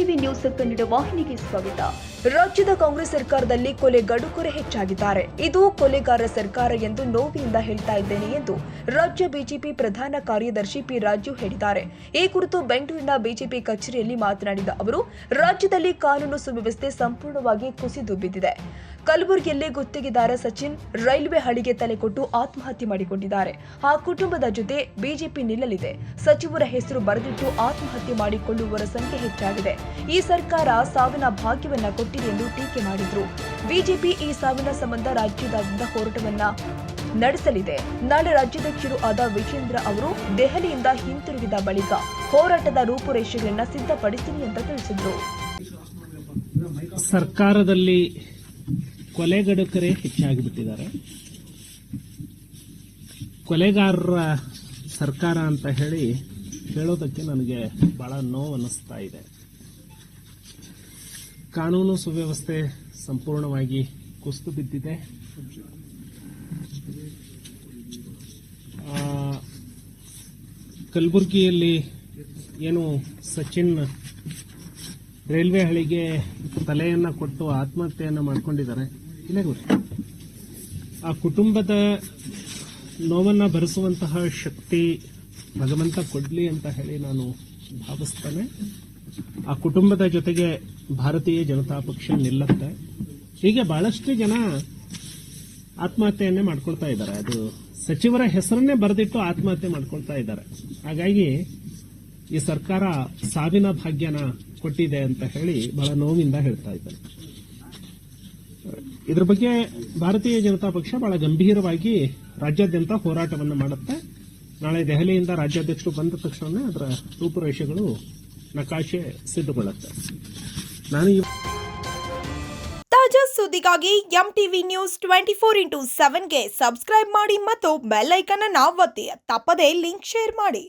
MTV news Kannada ವಾಹಿನಿಗೆ ಸ್ವಾಗತ. ರಾಜ್ಯದ ಕಾಂಗ್ರೆಸ್ ಸರ್ಕಾರದಲ್ಲಿ ಕೊಲೆಗಡುಕರೇ ಹೆಚ್ಚಾಗಿದ್ದಾರೆ. ಇದು ಕೊಲೆಗಾರ ಸರ್ಕಾರ ಎಂದು ನೋವಿನಿಂದ ಹೇಳ್ತಾ ಇದ್ದೇನೆ ಎಂದು ರಾಜ್ಯ ಬಿಜೆಪಿ ಪ್ರಧಾನ ಕಾರ್ಯದರ್ಶಿ ಪಿ ರಾಜು ಹೇಳಿದ್ದಾರೆ. ಈ ಕುರಿತು ಬೆಂಗಳೂರಿನ ಬಿಜೆಪಿ ಕಚೇರಿಯಲ್ಲಿ ಮಾತನಾಡಿದ ಅವರು, ರಾಜ್ಯದಲ್ಲಿ ಕಾನೂನು ಸುವ್ಯವಸ್ಥೆ ಸಂಪೂರ್ಣವಾಗಿ ಕುಸಿದು ಬಿದ್ದಿದೆ. ಕಲಬುರಗಿಯಲ್ಲಿ ಗುತ್ತಿಗೆದಾರ ಸಚಿನ್ ರೈಲ್ವೆ ಹಳಿಗೆ ತಲೆ ಕೊಟ್ಟು ಆತ್ಮಹತ್ಯೆ ಮಾಡಿಕೊಂಡಿದ್ದಾರೆ. ಆ ಕುಟುಂಬದ ಜೊತೆ ಬಿಜೆಪಿ ನಿಲ್ಲಲಿದೆ. ಸಚಿವರ ಹೆಸರು ಬರೆದಿಟ್ಟು ಆತ್ಮಹತ್ಯೆ ಮಾಡಿಕೊಳ್ಳುವವರ ಸಂಖ್ಯೆ ಹೆಚ್ಚಾಗಿದೆ. ಈ ಸರ್ಕಾರ ಸಾವಿನ ಭಾಗ್ಯವನ್ನ ಕೊಟ್ಟಿದೆ ಎಂದು ಟೀಕೆ ಮಾಡಿದ್ರು. ಬಿಜೆಪಿ ಈ ಸಾವಿನ ಸಂಬಂಧ ರಾಜ್ಯದಾದ್ಯಂತ ಹೋರಾಟವನ್ನ ನಡೆಸಲಿದೆ. ನಾಳೆ ರಾಜ್ಯಾಧ್ಯಕ್ಷರು ಆದ ವಿಜೇಂದ್ರ ಅವರು ದೆಹಲಿಯಿಂದ ಹಿಂತಿರುಗಿದ ಬಳಿಕ ಹೋರಾಟದ ರೂಪುರೇಷೆಗಳನ್ನ ಸಿದ್ಧಪಡಿಸಿರಿ ಅಂತ ತಿಳಿಸಿದ್ರು. ಸರ್ಕಾರದಲ್ಲಿ ಕೊಲೆಗಡುಕರೇ ಹೆಚ್ಚಾಗಿಬಿಟ್ಟಿದ್ದಾರೆ. ಕೊಲೆಗಾರರ ಸರ್ಕಾರ ಅಂತ ಹೇಳೋದಕ್ಕೆ ನನಗೆ ಬಹಳ ನೋವು ಅನ್ನಿಸ್ತಾ ಇದೆ. ಕಾನೂನು ಸುವ್ಯವಸ್ಥೆ ಸಂಪೂರ್ಣವಾಗಿ ಕುಸಿದು ಬಿದ್ದಿದೆ. ಕಲಬುರಗಿಯಲ್ಲಿ ಏನು ಸಚಿನ್ ರೈಲ್ವೆ ಹಳಿಗೆ ತಲೆಯನ್ನು ಕೊಟ್ಟು ಆತ್ಮಹತ್ಯೆಯನ್ನು ಮಾಡಿಕೊಂಡಿದ್ದಾರೆ. ಇಲ್ಲೇ ಗೊತ್ತು, ಆ ಕುಟುಂಬದ ನೋವನ್ನು ಭರಿಸುವಂತಹ ಶಕ್ತಿ ಭಗವಂತ ಕೊಡ್ಲಿ ಅಂತ ಹೇಳಿ ನಾನು ಭಾವಿಸ್ತೇನೆ. ಆ ಕುಟುಂಬದ ಜೊತೆಗೆ ಭಾರತೀಯ ಜನತಾ ಪಕ್ಷ ನಿಲ್ಲುತ್ತೆ. ಹೀಗೆ ಬಹಳಷ್ಟು ಜನ ಆತ್ಮಹತ್ಯೆಯನ್ನೇ ಮಾಡ್ಕೊಳ್ತಾ ಇದ್ದಾರೆ. ಅದು ಸಚಿವರ ಹೆಸರನ್ನೇ ಬರೆದಿಟ್ಟು ಆತ್ಮಹತ್ಯೆ ಮಾಡ್ಕೊಳ್ತಾ ಇದ್ದಾರೆ. ಹಾಗಾಗಿ ಈ ಸರ್ಕಾರ ಸಾವಿನ ಭಾಗ್ಯನ ಕೊಟ್ಟಿದೆ ಅಂತ ಹೇಳಿ ಬಹಳ ನೋವಿಂದ ಹೇಳ್ತಾ ಇದ್ದಾರೆ. ಇದ್ರ ಬಗ್ಗೆ ಭಾರತೀಯ ಜನತಾ ಪಕ್ಷ ಬಹಳ ಗಂಭೀರವಾಗಿ ರಾಜ್ಯಾದ್ಯಂತ ಹೋರಾಟವನ್ನು ಮಾಡುತ್ತೆ. ನಾಳೆ ದೆಹಲಿಯಿಂದ ರಾಜ್ಯಾಧ್ಯಕ್ಷರು ಬಂದ ತಕ್ಷಣ ಅದರ ರೂಪುರೇಷೆಗಳು ನಕಾಶೆ ಸಿದ್ಧಗೊಳ್ಳುತ್ತೆ. ತಾಜಾ ಸುದ್ದಿಗಾಗಿ ಎಂಟಿವಿ ನ್ಯೂಸ್ 24x7ಗೆ ಸಬ್ಸ್ಕ್ರೈಬ್ ಮಾಡಿ ಮತ್ತು ಬೆಲ್ ಐಕಾನ್ ಅನ್ನು ಒತ್ತಿ. ತಪ್ಪದೇ ಲಿಂಕ್ ಶೇರ್ ಮಾಡಿ.